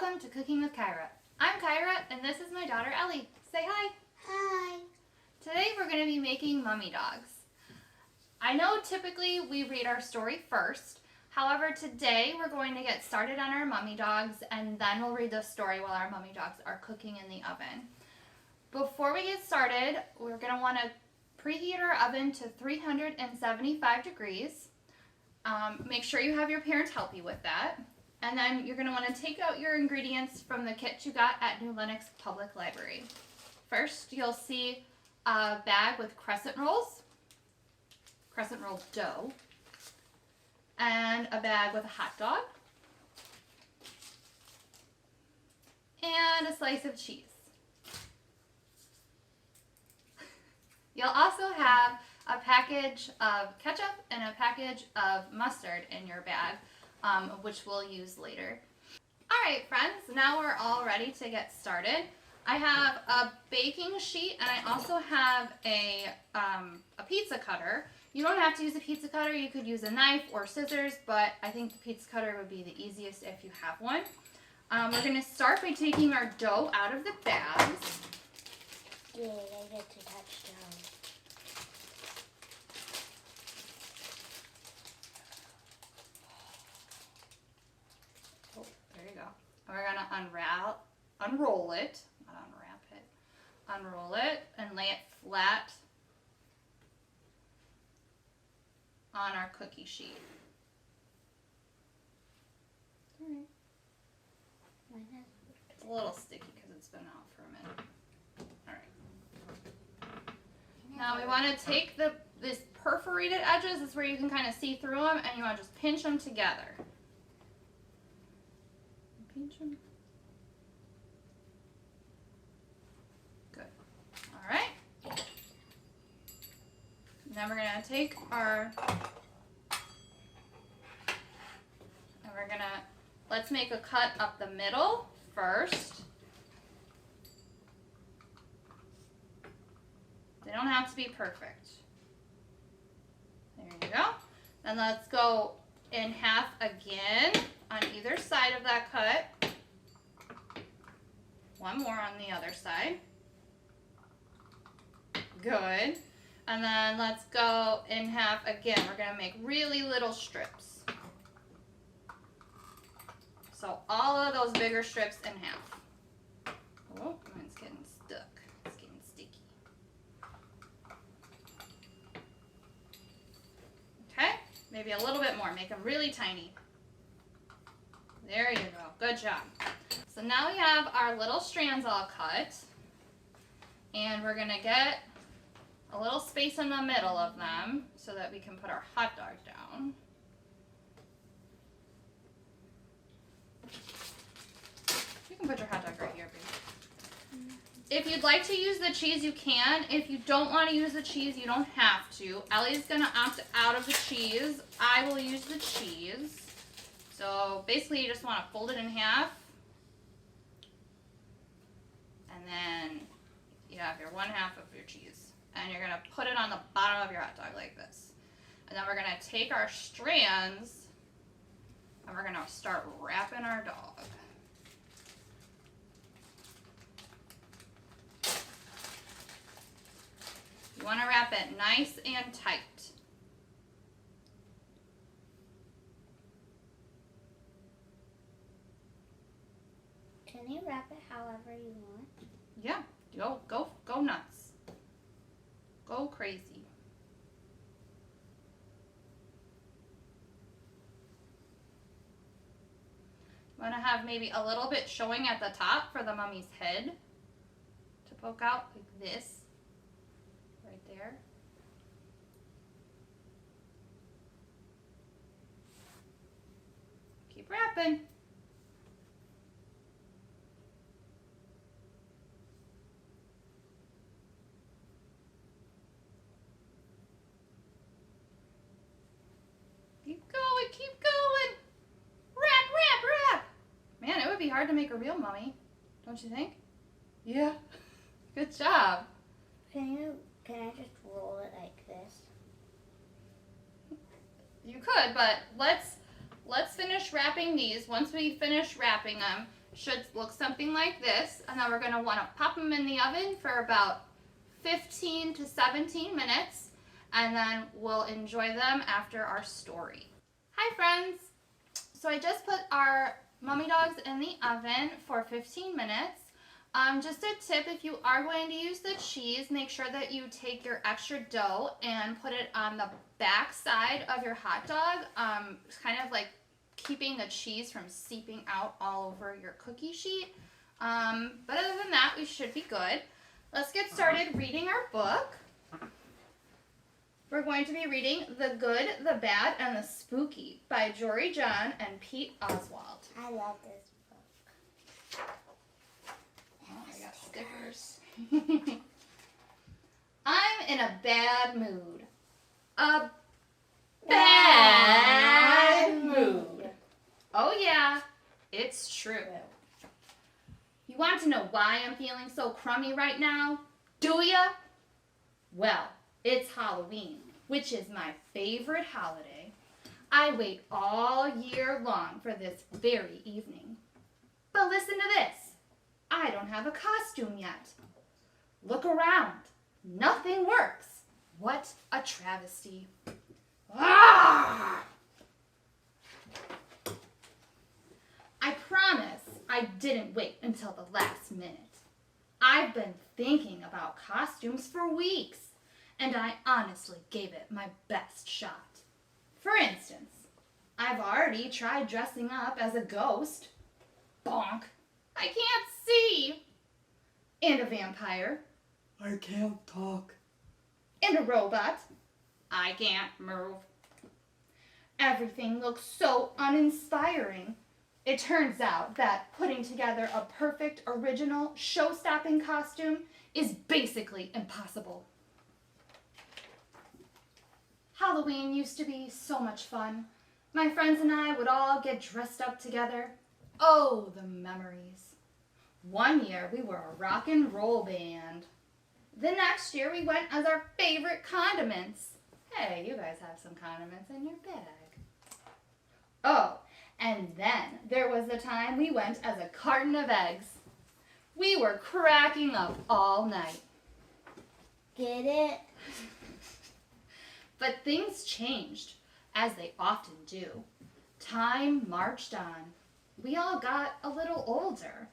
welcome to Cooking with Kyra. I'm Kyra and this is my daughter Ellie. Say hi. Hi. Today we're going to be making mummy dogs. I know typically we read our story first. However, today we're going to get started on our mummy dogs and then we'll read the story while our mummy dogs are cooking in the oven. Before we get started, we're going to want to preheat our oven to 375 degrees. Make sure you have your parents help you with that. And then you're going to want to take out your ingredients from the kit you got at New Lenox Public Library. First, you'll see a bag with crescent roll dough, and a bag with a hot dog, and a slice of cheese. You'll also have a package of ketchup and a package of mustard in your bag, which we'll use later. Alright friends, now we're all ready to get started. I have a baking sheet and I also have a pizza cutter. You don't have to use a pizza cutter, you could use a knife or scissors, but I think the pizza cutter would be the easiest if you have one. We're going to start by taking our dough out of the bags. Yay, I get to touch dough. There you go. And we're going to unroll it and lay it flat on our cookie sheet. Alright. It's a little sticky because it's been out for a minute. Alright. Now we want to take this perforated edges, this is where you can kind of see through them, and you want to just pinch them together. Pinch them. Good. Alright. Now we're going to take let's make a cut up the middle first. They don't have to be perfect. There you go. Then let's go in half again on either side of that cut. One more on the other side. Good. And then let's go in half again. We're going to make really little strips. So all of those bigger strips in half. Oh, mine's getting stuck. It's getting sticky. Okay, maybe a little bit more. Make them really tiny. There you go. Good job. So now we have our little strands all cut. And we're going to get a little space in the middle of them so that we can put our hot dog down. You can put your hot dog right here, baby. If you'd like to use the cheese, you can. If you don't want to use the cheese, you don't have to. Ellie's going to opt out of the cheese. I will use the cheese. So basically you just want to fold it in half. And then you have your one half of your cheese. And you're going to put it on the bottom of your hot dog like this. And then we're going to take our strands and we're going to start wrapping our dog. You want to wrap it nice and tight. Can you wrap it however you want? Yeah, go nuts. Go crazy. You want to have maybe a little bit showing at the top for the mummy's head to poke out like this. Right there. Keep wrapping. Keep going. Wrap. Man, it would be hard to make a real mummy, don't you think? Yeah. Good job. Can I just roll it like this? You could, but let's finish wrapping these. Once we finish wrapping them, should look something like this. And then we're going to want to pop them in the oven for about 15 to 17 minutes. And then we'll enjoy them after our story. Hi friends! So I just put our mummy dogs in the oven for 15 minutes. Just a tip, if you are going to use the cheese, make sure that you take your extra dough and put it on the back side of your hot dog, kind of like keeping the cheese from seeping out all over your cookie sheet. But other than that, we should be good. Let's get started reading our book. We're going to be reading The Good, the Bad, and the Spooky by Jory John and Pete Oswald. I love this book. Oh, I got stickers. I'm in a bad mood. A bad mood. Oh yeah, it's true. You want to know why I'm feeling so crummy right now? Do ya? Well, it's Halloween, which is my favorite holiday. I wait all year long for this very evening. But listen to this. I don't have a costume yet. Look around. Nothing works. What a travesty. Ah! I promise I didn't wait until the last minute. I've been thinking about costumes for weeks, and I honestly gave it my best shot. For instance, I've already tried dressing up as a ghost. Bonk. I can't see. And a vampire. I can't talk. And a robot. I can't move. Everything looks so uninspiring. It turns out that putting together a perfect, original, show-stopping costume is basically impossible. Halloween used to be so much fun. My friends and I would all get dressed up together. Oh, the memories. One year we were a rock and roll band. The next year we went as our favorite condiments. Hey, you guys have some condiments in your bag. Oh, and then there was the time we went as a carton of eggs. We were cracking up all night. Get it? But things changed, as they often do. Time marched on. We all got a little older,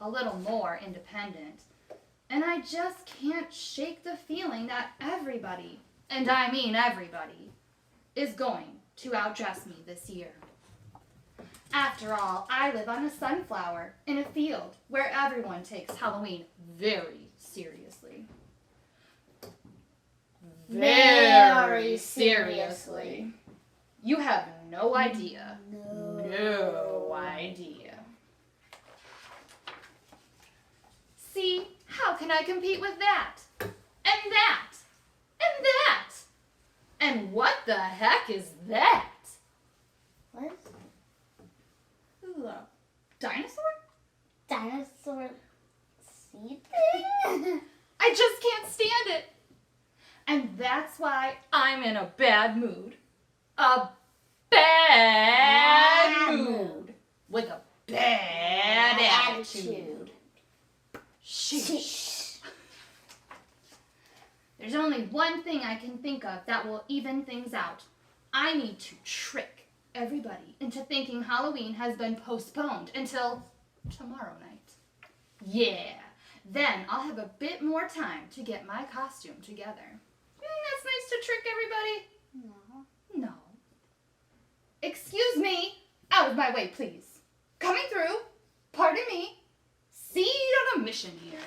a little more independent. And I just can't shake the feeling that everybody, and I mean everybody, is going to outdress me this year. After all, I live on a sunflower in a field where everyone takes Halloween very seriously. Very seriously. You have no idea. No idea. See, how can I compete with that? And that? And that? And what the heck is that? What? Ooh, a dinosaur? Dinosaur seed thing? I just can't stand it. And that's why I'm in a bad mood. A bad mood. With a bad attitude. Sheesh. There's only one thing I can think of that will even things out. I need to trick everybody into thinking Halloween has been postponed until tomorrow night. Yeah, then I'll have a bit more time to get my costume together. You think that's nice to trick everybody? No. No. Excuse me. Out of my way, please. Coming through. Pardon me. Seed on a mission here.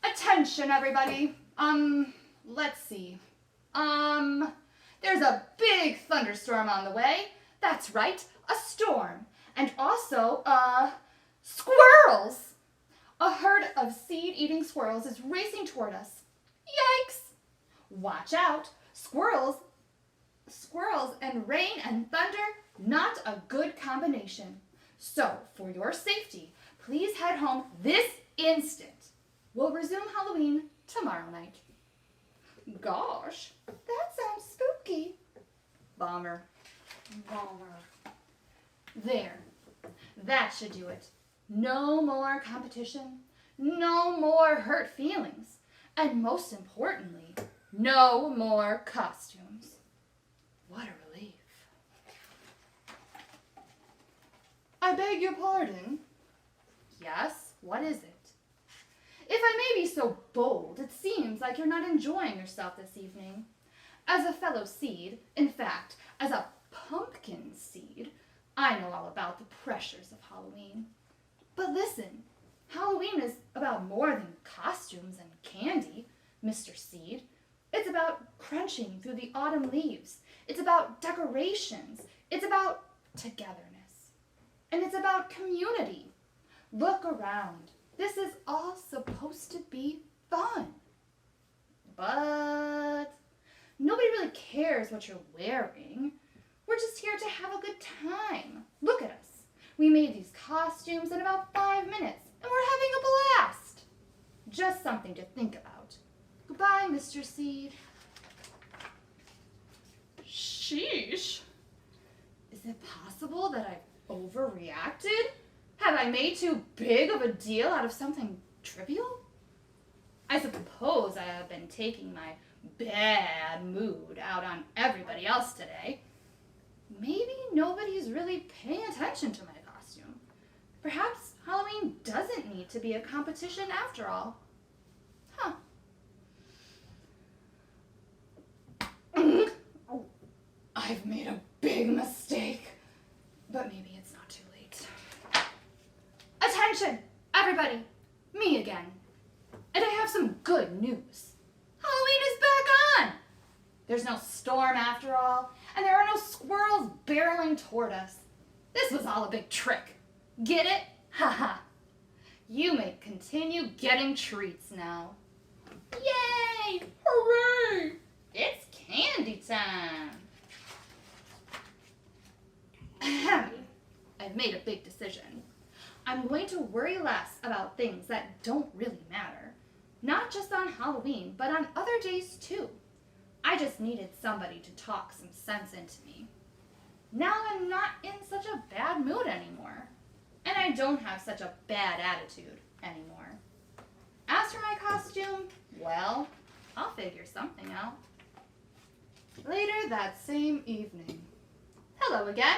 Attention, everybody. Let's see. There's a big thunderstorm on the way. That's right, a storm. And also, squirrels. A herd of seed-eating squirrels is racing toward us. Yikes! Watch out. Squirrels and rain and thunder, not a good combination. So, for your safety, please head home this instant. We'll resume Halloween tomorrow night. Gosh, that sounds spooky. Bummer. Bummer. There. That should do it. No more competition, no more hurt feelings, and most importantly, no more costumes. What a relief. I beg your pardon? Yes, what is it? If I may be so bold, it seems like you're not enjoying yourself this evening. As a fellow seed, in fact, as a pumpkin seed, I know all about the pressures of Halloween. But listen, Halloween is about more than costumes and candy, Mr. Seed. It's about crunching through the autumn leaves. It's about decorations. It's about togetherness. And it's about community. Look around. This is all supposed to be fun. But nobody really cares what you're wearing. We're just here to have a good time. Look at us. We made these costumes in about 5 minutes, and we're having a blast. Just something to think about. Goodbye, Mr. Seed. Sheesh. Is it possible that I've overreacted? Have I made too big of a deal out of something trivial? I suppose I have been taking my bad mood out on everybody else today. Maybe nobody's really paying attention to my costume. Perhaps Halloween doesn't need to be a competition after all. Huh. I've made a big mistake, but maybe it's not too late. Attention, everybody, me again. And I have some good news. Halloween is back on. There's no storm after all, and there are no squirrels barreling toward us. This was all a big trick. Get it? Haha. You may continue getting treats now. Yay! Hooray! It's candy time. Ahem. I've made a big decision. I'm going to worry less about things that don't really matter. Not just on Halloween, but on other days too. I just needed somebody to talk some sense into me. Now I'm not in such a bad mood anymore. And I don't have such a bad attitude anymore. As for my costume, well, I'll figure something out. Later that same evening. Hello again.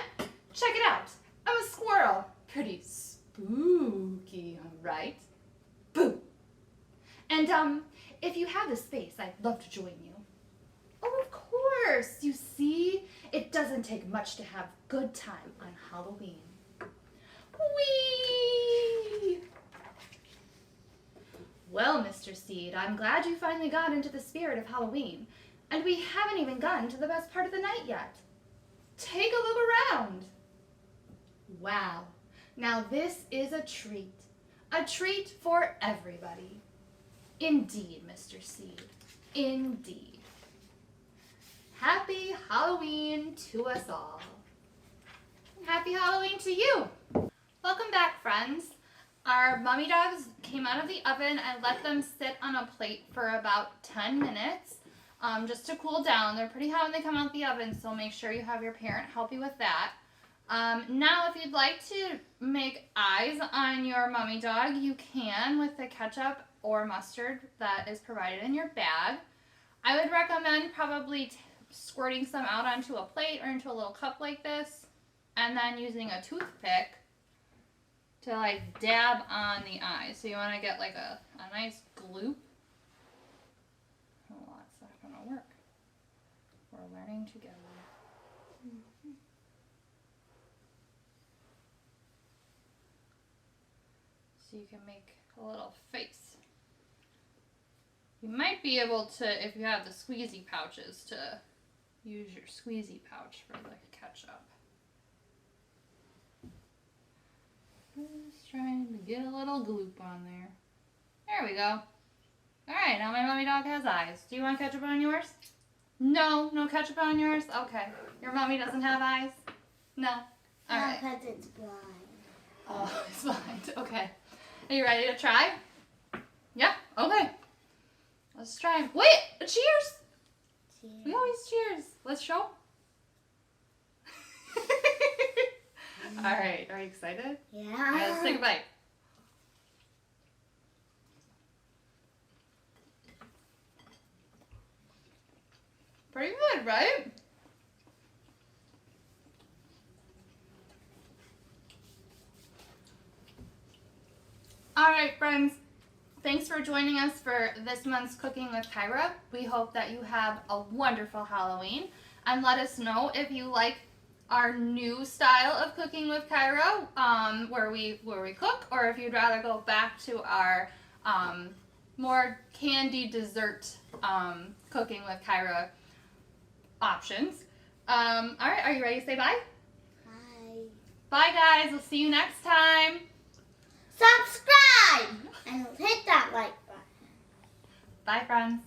Check it out. I'm a squirrel. Pretty spooky, right? Boo! And, if you have the space, I'd love to join you. Oh, of course. You see, it doesn't take much to have good time on Halloween. Whee! Well, Mr. Seed, I'm glad you finally got into the spirit of Halloween. And we haven't even gotten to the best part of the night yet. Take a look around. Wow. Now this is a treat. A treat for everybody. Indeed, Mr. Seed. Indeed. Happy Halloween to us all. Happy Halloween to you. Welcome back, friends. Our mummy dogs came out of the oven. I let them sit on a plate for about 10 minutes just to cool down. They're pretty hot when they come out the oven, so make sure you have your parent help you with that. Now, if you'd like to make eyes on your mummy dog, you can with the ketchup or mustard that is provided in your bag. I would recommend probably squirting some out onto a plate or into a little cup like this, and then using a toothpick to like dab on the eyes. So you want to get like a nice gloop. Oh, that's not gonna work. We're learning together. So you can make a little face. You might be able to, if you have the squeezy pouches, to use your squeezy pouch for the ketchup. Just trying to get a little gloop on there. There we go. Alright, now my mummy dog has eyes. Do you want ketchup on yours? No? No ketchup on yours? Okay. Your mummy doesn't have eyes? No? Alright. Because it's blind. Oh, it's blind. Okay. Are you ready to try? Yep. Okay. Let's try. Wait! Cheers! Cheers. We always cheers. Let's show. All right, are you excited? Yeah. All right, let's take a bite. Pretty good, right? All right, friends. Thanks for joining us for this month's Cooking with Kyra. We hope that you have a wonderful Halloween. And let us know if you like our new style of Cooking with Kyra, where we cook, or if you'd rather go back to our more candy dessert Cooking with Kyra options. All right, are you ready to say bye? Bye. Bye, guys. We'll see you next time. Subscribe and hit that like button. Bye, friends.